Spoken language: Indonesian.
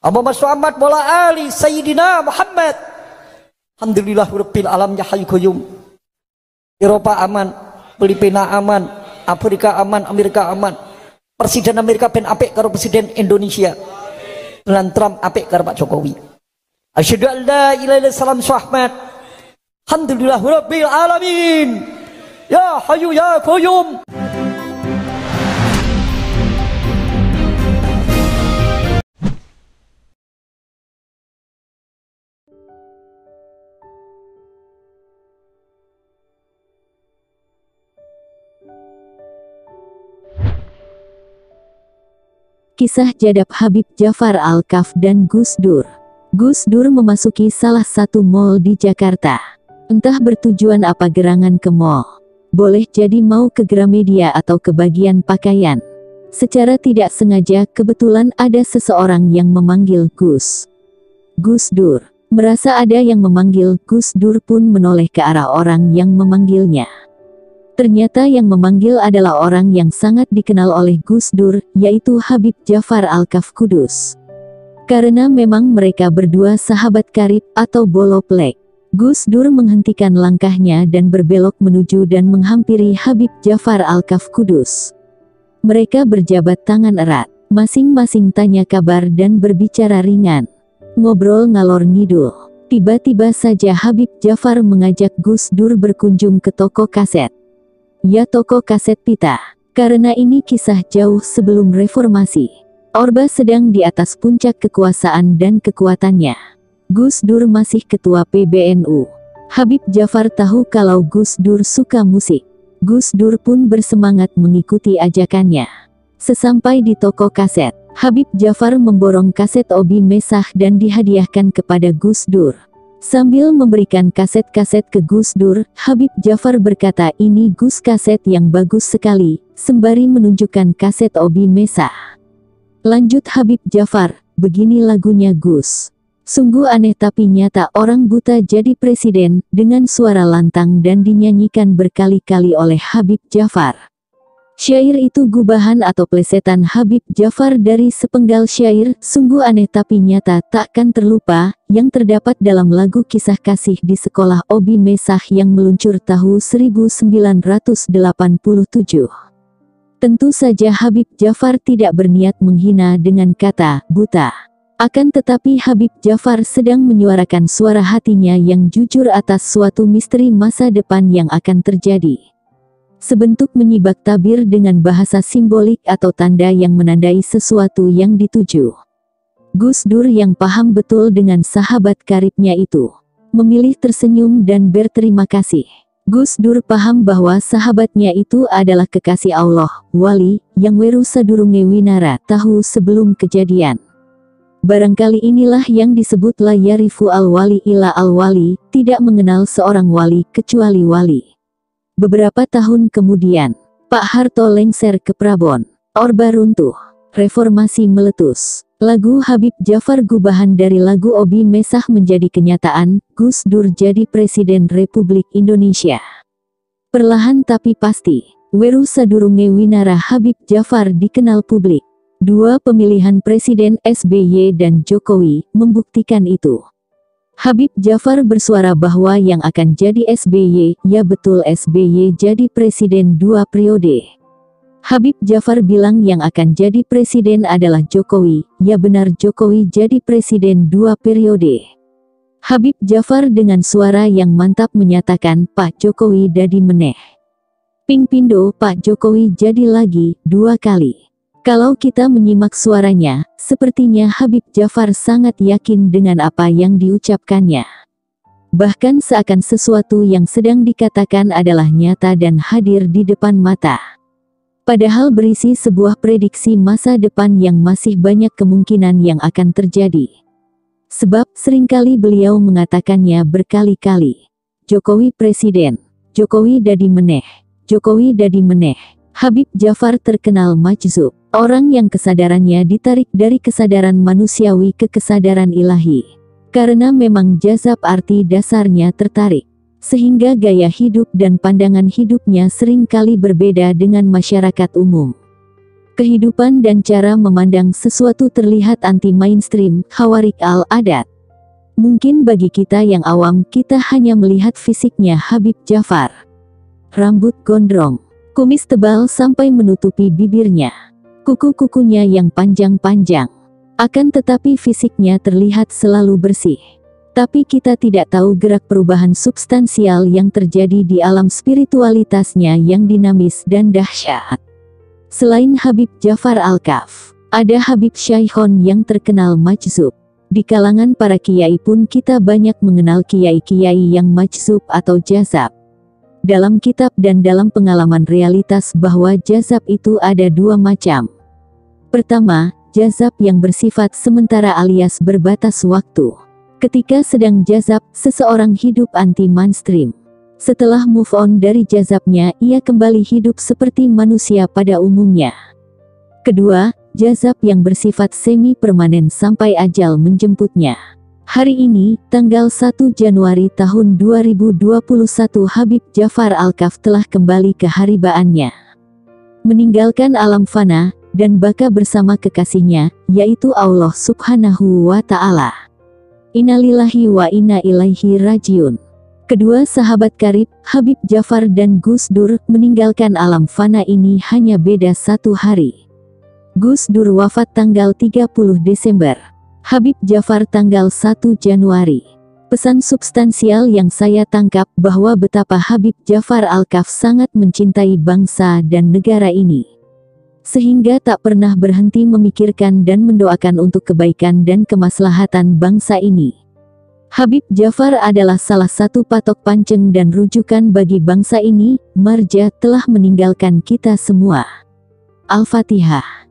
Allahumma Muhammad wala ali Sayyidina Muhammad. Alhamdulillah rabbil alam ya hayyu qayyum. Eropa aman, Filipina aman, Afrika aman, Amerika aman. Presiden Amerika ben apik karo Presiden Indonesia. Donald Trump apik karo Pak Jokowi. Asyhadu an la ilaha illallah salam Muhammad. Alhamdulillah rabbil alamin. Ya hayyu ya qayyum. Kisah Jadab Habib Djafar Al-Kaf dan Gus Dur. Gus Dur memasuki salah satu mal di Jakarta. Entah bertujuan apa gerangan ke mal. Boleh jadi mau ke Gramedia atau ke bagian pakaian. Secara tidak sengaja kebetulan ada seseorang yang memanggil Gus Dur. Merasa ada yang memanggil, Gus Dur pun menoleh ke arah orang yang memanggilnya. Ternyata yang memanggil adalah orang yang sangat dikenal oleh Gus Dur, yaitu Habib Djafar Al-Kaf Kudus. Karena memang mereka berdua sahabat karib atau boloplek, Gus Dur menghentikan langkahnya dan berbelok menuju dan menghampiri Habib Djafar Al-Kaf Kudus. Mereka berjabat tangan erat, masing-masing tanya kabar dan berbicara ringan. Ngobrol ngalor ngidul. Tiba-tiba saja Habib Djafar mengajak Gus Dur berkunjung ke toko kaset. Ya, toko kaset pita. Karena ini kisah jauh sebelum reformasi. Orba sedang di atas puncak kekuasaan dan kekuatannya. Gus Dur masih ketua PBNU. Habib Djafar tahu kalau Gus Dur suka musik. Gus Dur pun bersemangat mengikuti ajakannya. Sesampai di toko kaset, Habib Djafar memborong kaset Obi Mesah dan dihadiahkan kepada Gus Dur. Sambil memberikan kaset-kaset ke Gus Dur, Habib Djafar berkata, "Ini Gus, kaset yang bagus sekali," sembari menunjukkan kaset Obi Mesah. Lanjut Habib Djafar, "Begini lagunya Gus. Sungguh aneh tapi nyata, orang buta jadi presiden," dengan suara lantang dan dinyanyikan berkali-kali oleh Habib Djafar. Syair itu gubahan atau plesetan Habib Djafar dari sepenggal syair "Sungguh aneh tapi nyata takkan terlupa" yang terdapat dalam lagu Kisah Kasih di Sekolah Obi Mesah yang meluncur tahun 1987. Tentu saja Habib Djafar tidak berniat menghina dengan kata buta. Akan tetapi Habib Djafar sedang menyuarakan suara hatinya yang jujur atas suatu misteri masa depan yang akan terjadi. Sebentuk menyibak tabir dengan bahasa simbolik atau tanda yang menandai sesuatu yang dituju. Gus Dur yang paham betul dengan sahabat karibnya itu, memilih tersenyum dan berterima kasih. Gus Dur paham bahwa sahabatnya itu adalah kekasih Allah, wali, yang weru sadurunge winara tahu sebelum kejadian. Barangkali inilah yang disebut la yarifu al-wali ila al-wali, tidak mengenal seorang wali kecuali wali. Beberapa tahun kemudian, Pak Harto lengser ke Prabon. Orba runtuh. Reformasi meletus. Lagu Habib Djafar gubahan dari lagu Obi Mesah menjadi kenyataan. Gus Dur jadi Presiden Republik Indonesia. Perlahan tapi pasti, weru sadurunge winara Habib Djafar dikenal publik. Dua pemilihan Presiden SBY dan Jokowi membuktikan itu. Habib Djafar bersuara bahwa yang akan jadi SBY, ya betul SBY jadi presiden 2 periode. Habib Djafar bilang yang akan jadi presiden adalah Jokowi, ya benar Jokowi jadi presiden 2 periode. Habib Djafar dengan suara yang mantap menyatakan, Pak Jokowi dadi meneh. Ping pindo Pak Jokowi jadi lagi, 2 kali. Kalau kita menyimak suaranya, sepertinya Habib Djafar sangat yakin dengan apa yang diucapkannya. Bahkan seakan sesuatu yang sedang dikatakan adalah nyata dan hadir di depan mata. Padahal berisi sebuah prediksi masa depan yang masih banyak kemungkinan yang akan terjadi. Sebab seringkali beliau mengatakannya berkali-kali. Jokowi presiden, Jokowi dadi meneh, Jokowi dadi meneh. Habib Djafar terkenal majzub. Orang yang kesadarannya ditarik dari kesadaran manusiawi ke kesadaran ilahi. Karena memang jazab arti dasarnya tertarik. Sehingga gaya hidup dan pandangan hidupnya sering kali berbeda dengan masyarakat umum. Kehidupan dan cara memandang sesuatu terlihat anti-mainstream, khawarik al-adat. Mungkin bagi kita yang awam, kita hanya melihat fisiknya Habib Jafar. Rambut gondrong, kumis tebal sampai menutupi bibirnya, kuku-kukunya yang panjang-panjang. Akan tetapi fisiknya terlihat selalu bersih. Tapi kita tidak tahu gerak perubahan substansial yang terjadi di alam spiritualitasnya yang dinamis dan dahsyat. Selain Habib Jafar Al-Kaf, ada Habib Syaikhon yang terkenal majzub. Di kalangan para kiai pun kita banyak mengenal kiai-kiai yang majzub atau jazab. Dalam kitab dan dalam pengalaman realitas bahwa jazab itu ada dua macam. Pertama, jazab yang bersifat sementara alias berbatas waktu. Ketika sedang jazab, seseorang hidup anti-mainstream. Setelah move on dari jazabnya, ia kembali hidup seperti manusia pada umumnya. Kedua, jazab yang bersifat semi-permanen sampai ajal menjemputnya. Hari ini, tanggal 1 Januari tahun 2021, Habib Jafar Al-Kaf telah kembali ke haribaannya. Meninggalkan alam fana, dan baka bersama kekasihnya, yaitu Allah Subhanahu wa Ta'ala. Innalillahi wa inna ilaihi rajiun. Kedua sahabat karib, Habib Jafar dan Gus Dur, meninggalkan alam fana ini hanya beda 1 hari. Gus Dur wafat tanggal 30 Desember. Habib Jafar tanggal 1 Januari. Pesan substansial yang saya tangkap bahwa betapa Habib Jafar Al-Kaf sangat mencintai bangsa dan negara ini. Sehingga tak pernah berhenti memikirkan dan mendoakan untuk kebaikan dan kemaslahatan bangsa ini. Habib Jafar adalah salah satu patok panceng dan rujukan bagi bangsa ini. Marja telah meninggalkan kita semua. Al-Fatihah.